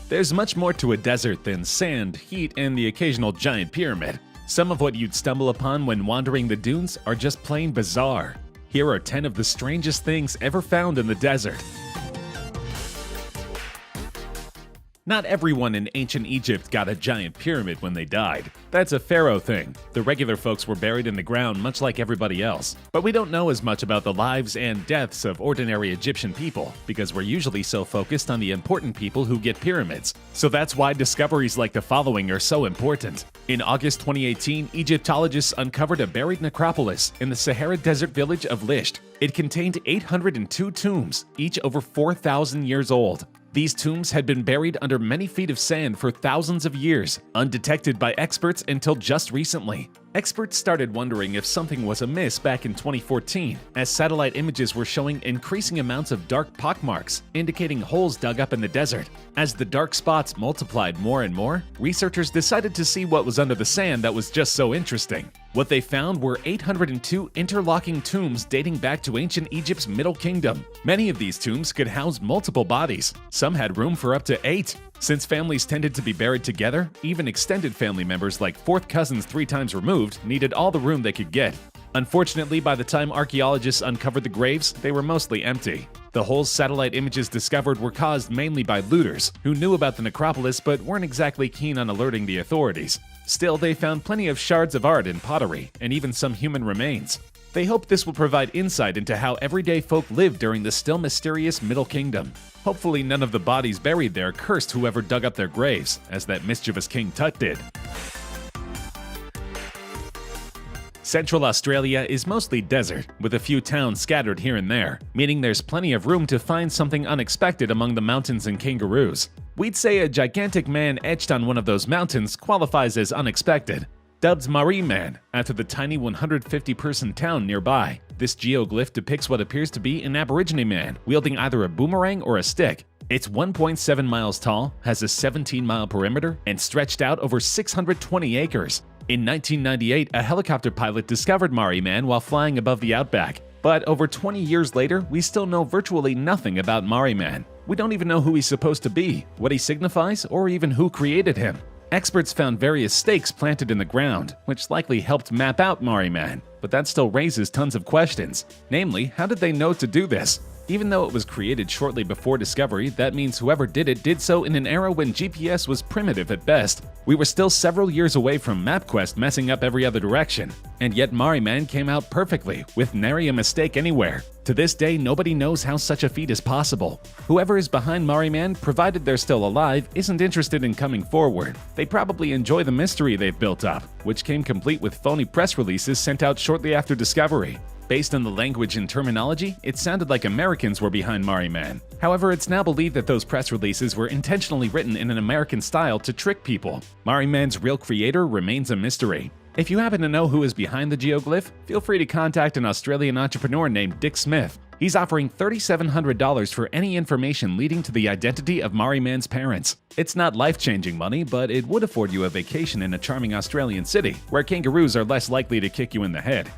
There's much more to a desert than sand, heat, and the occasional giant pyramid. Some of what you'd stumble upon when wandering the dunes are just plain bizarre. Here are 10 of the strangest things ever found in the desert. Not everyone in ancient Egypt got a giant pyramid when they died. That's a pharaoh thing. The regular folks were buried in the ground much like everybody else. But we don't know as much about the lives and deaths of ordinary Egyptian people because we're usually so focused on the important people who get pyramids. So that's why discoveries like the following are so important. In August 2018, Egyptologists uncovered a buried necropolis in the Sahara Desert village of Lisht. It contained 802 tombs, each over 4,000 years old. These tombs had been buried under many feet of sand for thousands of years, undetected by experts until just recently. Experts started wondering if something was amiss back in 2014, as satellite images were showing increasing amounts of dark pockmarks, indicating holes dug up in the desert. As the dark spots multiplied more and more, researchers decided to see what was under the sand that was just so interesting. What they found were 802 interlocking tombs dating back to ancient Egypt's Middle Kingdom. Many of these tombs could house multiple bodies. Some had room for up to 8. Since families tended to be buried together, even extended family members like fourth cousins 3 times removed needed all the room they could get. Unfortunately, by the time archaeologists uncovered the graves, they were mostly empty. The holes satellite images discovered were caused mainly by looters, who knew about the necropolis but weren't exactly keen on alerting the authorities. Still, they found plenty of shards of art and pottery, and even some human remains. They hope this will provide insight into how everyday folk lived during the still mysterious Middle Kingdom. Hopefully none of the bodies buried there cursed whoever dug up their graves, as that mischievous King Tut did. Central Australia is mostly desert, with a few towns scattered here and there, meaning there's plenty of room to find something unexpected among the mountains and kangaroos. We'd say a gigantic man etched on one of those mountains qualifies as unexpected. Dubbed Maori Man, after the tiny 150-person town nearby. This geoglyph depicts what appears to be an Aborigine man, wielding either a boomerang or a stick. It's 1.7 miles tall, has a 17-mile perimeter, and stretched out over 620 acres. In 1998, a helicopter pilot discovered Maori Man while flying above the outback. But over 20 years later, we still know virtually nothing about Maori Man. We don't even know who he's supposed to be, what he signifies, or even who created him. Experts found various stakes planted in the ground, which likely helped map out Maori Man, but that still raises tons of questions. Namely, how did they know to do this? Even though it was created shortly before discovery, that means whoever did it did so in an era when GPS was primitive at best. We were still several years away from MapQuest messing up every other direction. And yet Maori Man came out perfectly, with nary a mistake anywhere. To this day, nobody knows how such a feat is possible. Whoever is behind Maori Man, provided they're still alive, isn't interested in coming forward. They probably enjoy the mystery they've built up, which came complete with phony press releases sent out shortly after discovery. Based on the language and terminology, it sounded like Americans were behind Maori Man. However, it's now believed that those press releases were intentionally written in an American style to trick people. Maori Man's real creator remains a mystery. If you happen to know who is behind the geoglyph, feel free to contact an Australian entrepreneur named Dick Smith. He's offering $3,700 for any information leading to the identity of Maori Man's parents. It's not life-changing money, but it would afford you a vacation in a charming Australian city, where kangaroos are less likely to kick you in the head.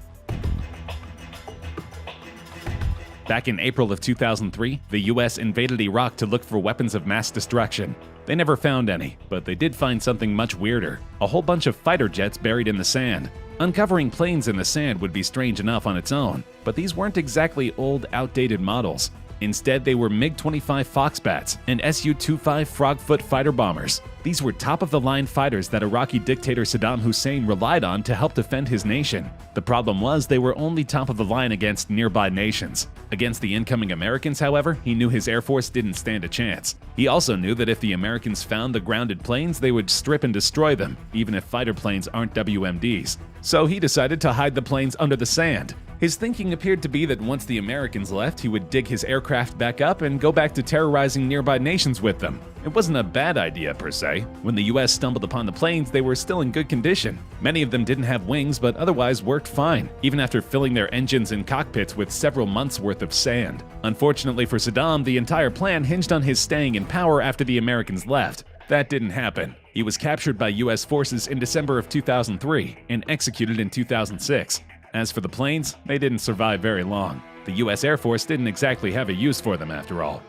Back in April of 2003, the US invaded Iraq to look for weapons of mass destruction. They never found any, but they did find something much weirder: a whole bunch of fighter jets buried in the sand. Uncovering planes in the sand would be strange enough on its own, but these weren't exactly old, outdated models. Instead, they were MiG-25 Foxbats and Su-25 Frogfoot fighter bombers. These were top-of-the-line fighters that Iraqi dictator Saddam Hussein relied on to help defend his nation. The problem was they were only top-of-the-line against nearby nations. Against the incoming Americans, however, he knew his Air Force didn't stand a chance. He also knew that if the Americans found the grounded planes, they would strip and destroy them, even if fighter planes aren't WMDs. So he decided to hide the planes under the sand. His thinking appeared to be that once the Americans left, he would dig his aircraft back up and go back to terrorizing nearby nations with them. It wasn't a bad idea per se. When the US stumbled upon the planes, they were still in good condition. Many of them didn't have wings, but otherwise worked fine, even after filling their engines and cockpits with several months' worth of sand. Unfortunately for Saddam, the entire plan hinged on his staying in power after the Americans left. That didn't happen. He was captured by US forces in December of 2003 and executed in 2006. As for the planes, they didn't survive very long. The US Air Force didn't exactly have a use for them after all.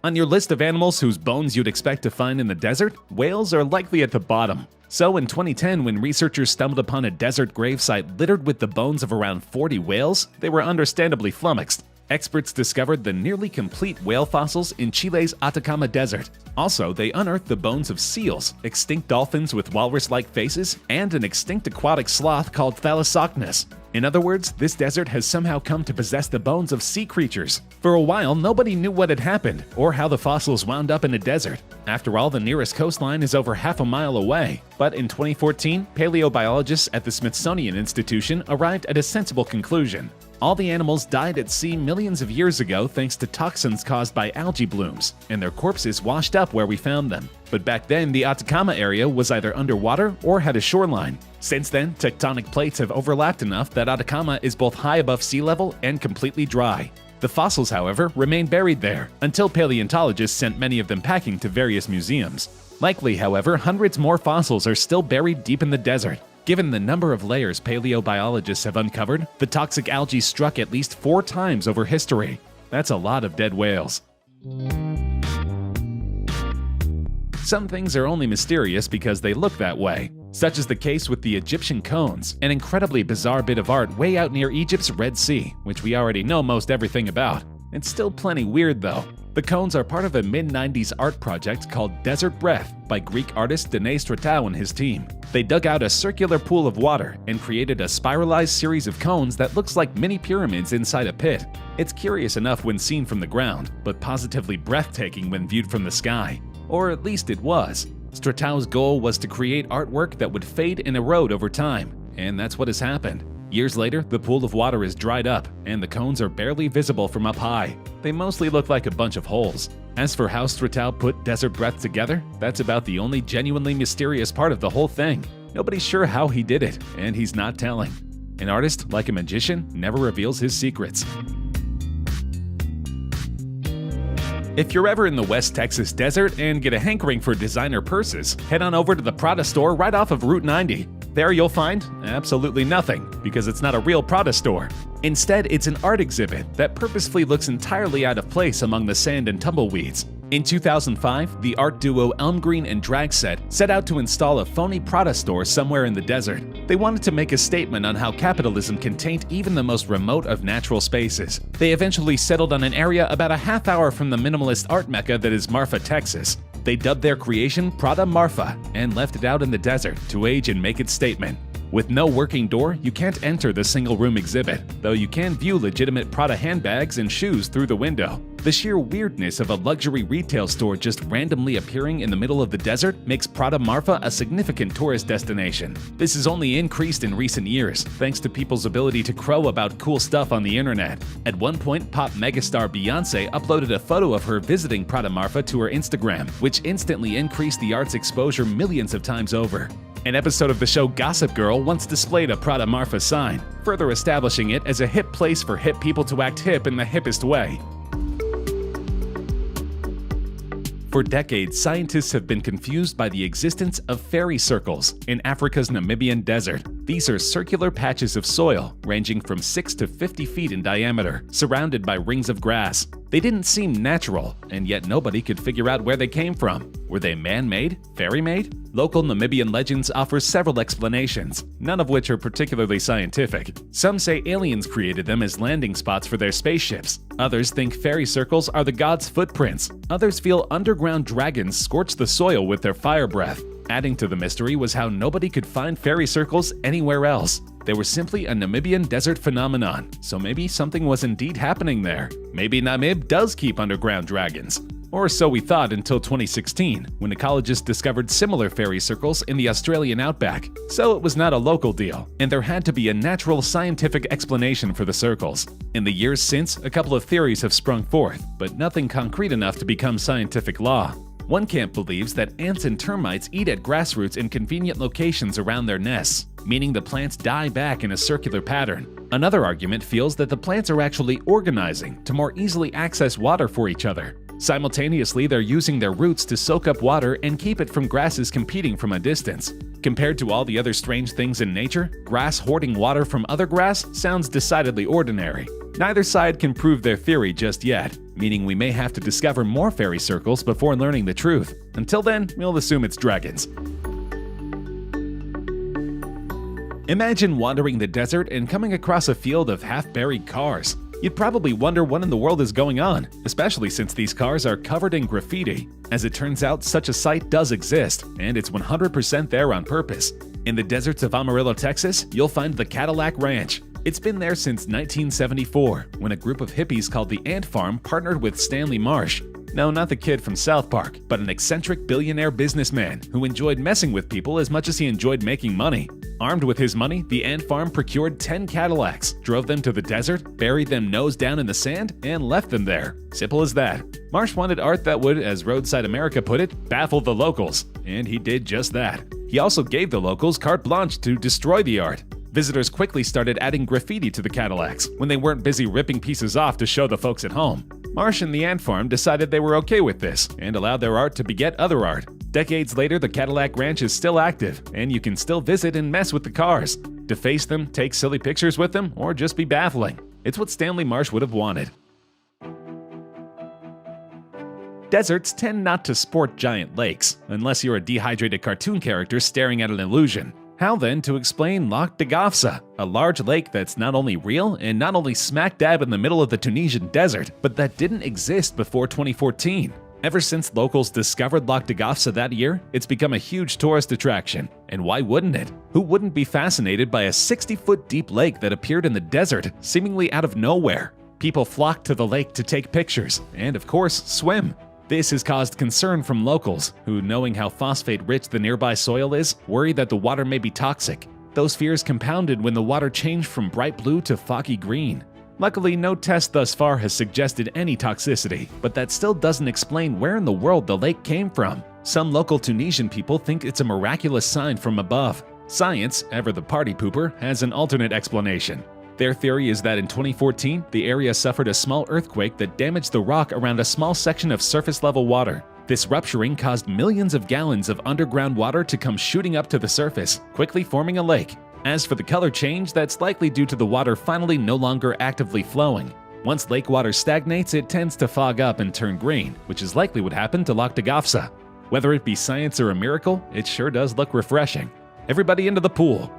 On your list of animals whose bones you'd expect to find in the desert, whales are likely at the bottom. So in 2010, when researchers stumbled upon a desert gravesite littered with the bones of around 40 whales, they were understandably flummoxed. Experts discovered the nearly complete whale fossils in Chile's Atacama Desert. Also, they unearthed the bones of seals, extinct dolphins with walrus-like faces, and an extinct aquatic sloth called Thalassocnus. In other words, this desert has somehow come to possess the bones of sea creatures. For a while, nobody knew what had happened, or how the fossils wound up in a desert. After all, the nearest coastline is over half a mile away. But in 2014, paleobiologists at the Smithsonian Institution arrived at a sensible conclusion. All the animals died at sea millions of years ago thanks to toxins caused by algae blooms, and their corpses washed up where we found them. But back then, the Atacama area was either underwater or had a shoreline. Since then, tectonic plates have overlapped enough that Atacama is both high above sea level and completely dry. The fossils, however, remain buried there, until paleontologists sent many of them packing to various museums. Likely, however, hundreds more fossils are still buried deep in the desert. Given the number of layers paleobiologists have uncovered, the toxic algae struck at least 4 times over history. That's a lot of dead whales. Some things are only mysterious because they look that way. Such is the case with the Egyptian cones, an incredibly bizarre bit of art way out near Egypt's Red Sea, which we already know most everything about. It's still plenty weird though. The cones are part of a mid-90s art project called Desert Breath by Greek artist Dene Stratau and his team. They dug out a circular pool of water and created a spiralized series of cones that looks like mini pyramids inside a pit. It's curious enough when seen from the ground, but positively breathtaking when viewed from the sky. Or at least it was. Stratau's goal was to create artwork that would fade and erode over time, and that's what has happened. Years later, the pool of water is dried up, and the cones are barely visible from up high. They mostly look like a bunch of holes. As for how Stratau put Desert Breath together, that's about the only genuinely mysterious part of the whole thing. Nobody's sure how he did it, and he's not telling. An artist, like a magician, never reveals his secrets. If you're ever in the West Texas desert and get a hankering for designer purses, head on over to the Prada store right off of Route 90. There you'll find absolutely nothing, because it's not a real Prada store. Instead, it's an art exhibit that purposefully looks entirely out of place among the sand and tumbleweeds. In 2005, the art duo Elm Green and Dragset set out to install a phony Prada store somewhere in the desert. They wanted to make a statement on how capitalism can taint even the most remote of natural spaces. They eventually settled on an area about a half hour from the minimalist art mecca that is Marfa, Texas. They dubbed their creation Prada Marfa and left it out in the desert to age and make its statement. With no working door, you can't enter the single-room exhibit, though you can view legitimate Prada handbags and shoes through the window. The sheer weirdness of a luxury retail store just randomly appearing in the middle of the desert makes Prada Marfa a significant tourist destination. This has only increased in recent years, thanks to people's ability to crow about cool stuff on the internet. At one point, pop megastar Beyoncé uploaded a photo of her visiting Prada Marfa to her Instagram, which instantly increased the art's exposure millions of times over. An episode of the show Gossip Girl once displayed a Prada Marfa sign, further establishing it as a hip place for hip people to act hip in the hippest way. For decades, scientists have been confused by the existence of fairy circles in Africa's Namibian desert. These are circular patches of soil ranging from 6 to 50 feet in diameter, surrounded by rings of grass. They didn't seem natural, and yet nobody could figure out where they came from. Were they man-made? Fairy-made? Local Namibian legends offer several explanations, none of which are particularly scientific. Some say aliens created them as landing spots for their spaceships. Others think fairy circles are the gods' footprints. Others feel underground dragons scorch the soil with their fire breath. Adding to the mystery was how nobody could find fairy circles anywhere else. They were simply a Namibian desert phenomenon, so maybe something was indeed happening there. Maybe Namib does keep underground dragons. Or so we thought until 2016, when ecologists discovered similar fairy circles in the Australian outback. So it was not a local deal, and there had to be a natural scientific explanation for the circles. In the years since, a couple of theories have sprung forth, but nothing concrete enough to become scientific law. One camp believes that ants and termites eat at grass roots in convenient locations around their nests, meaning the plants die back in a circular pattern. Another argument feels that the plants are actually organizing to more easily access water for each other. Simultaneously, they're using their roots to soak up water and keep it from grasses competing from a distance. Compared to all the other strange things in nature, grass hoarding water from other grass sounds decidedly ordinary. Neither side can prove their theory just yet, meaning we may have to discover more fairy circles before learning the truth. Until then, we'll assume it's dragons. Imagine wandering the desert and coming across a field of half-buried cars. You'd probably wonder what in the world is going on, especially since these cars are covered in graffiti. As it turns out, such a site does exist, and it's 100% there on purpose. In the deserts of Amarillo, Texas, you'll find the Cadillac Ranch. It's been there since 1974, when a group of hippies called the Ant Farm partnered with Stanley Marsh. No, not the kid from South Park, but an eccentric billionaire businessman who enjoyed messing with people as much as he enjoyed making money. Armed with his money, the Ant Farm procured 10 Cadillacs, drove them to the desert, buried them nose down in the sand, and left them there. Simple as that. Marsh wanted art that would, as Roadside America put it, baffle the locals, and he did just that. He also gave the locals carte blanche to destroy the art. Visitors quickly started adding graffiti to the Cadillacs when they weren't busy ripping pieces off to show the folks at home. Marsh and the Ant Farm decided they were okay with this and allowed their art to beget other art. Decades later, the Cadillac Ranch is still active, and you can still visit and mess with the cars. Deface them, take silly pictures with them, or just be baffling. It's what Stanley Marsh would have wanted. Deserts tend not to sport giant lakes, unless you're a dehydrated cartoon character staring at an illusion. How then to explain Lac de Gafsa, a large lake that's not only real and not only smack dab in the middle of the Tunisian desert, but that didn't exist before 2014? Ever since locals discovered Lac de Gafsa that year, it's become a huge tourist attraction. And why wouldn't it? Who wouldn't be fascinated by a 60-foot deep lake that appeared in the desert, seemingly out of nowhere? People flocked to the lake to take pictures, and of course, swim. This has caused concern from locals, who, knowing how phosphate-rich the nearby soil is, worry that the water may be toxic. Those fears compounded when the water changed from bright blue to foggy green. Luckily, no test thus far has suggested any toxicity, but that still doesn't explain where in the world the lake came from. Some local Tunisian people think it's a miraculous sign from above. Science, ever the party pooper, has an alternate explanation. Their theory is that in 2014, the area suffered a small earthquake that damaged the rock around a small section of surface-level water. This rupturing caused millions of gallons of underground water to come shooting up to the surface, quickly forming a lake. As for the color change, that's likely due to the water finally no longer actively flowing. Once lake water stagnates, it tends to fog up and turn green, which is likely what happened to Lac de Gafsa. Whether it be science or a miracle, it sure does look refreshing. Everybody into the pool!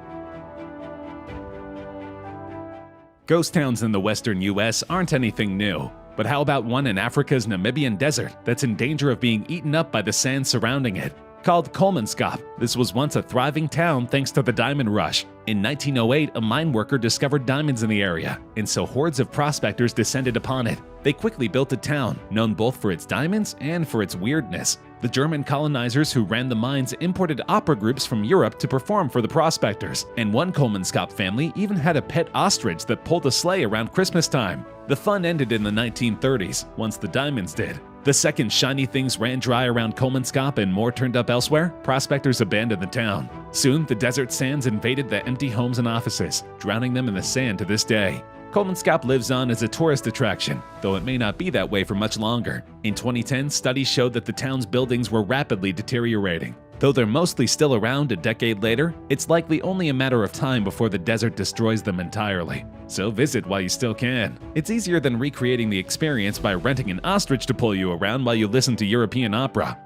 Ghost towns in the western US aren't anything new, but how about one in Africa's Namibian desert that's in danger of being eaten up by the sand surrounding it? Called Kolmanskop, this was once a thriving town thanks to the diamond rush. In 1908, a mine worker discovered diamonds in the area, and so hordes of prospectors descended upon it. They quickly built a town, known both for its diamonds and for its weirdness. The German colonizers who ran the mines imported opera groups from Europe to perform for the prospectors, and one Kolmanskop family even had a pet ostrich that pulled a sleigh around Christmas time. The fun ended in the 1930s, once the diamonds did. The second shiny things ran dry around Kolmanskop and more turned up elsewhere, prospectors abandoned the town. Soon, the desert sands invaded the empty homes and offices, drowning them in the sand to this day. Kolmanskop lives on as a tourist attraction, though it may not be that way for much longer. In 2010, studies showed that the town's buildings were rapidly deteriorating. Though they're mostly still around a decade later, it's likely only a matter of time before the desert destroys them entirely. So visit while you still can. It's easier than recreating the experience by renting an ostrich to pull you around while you listen to European opera.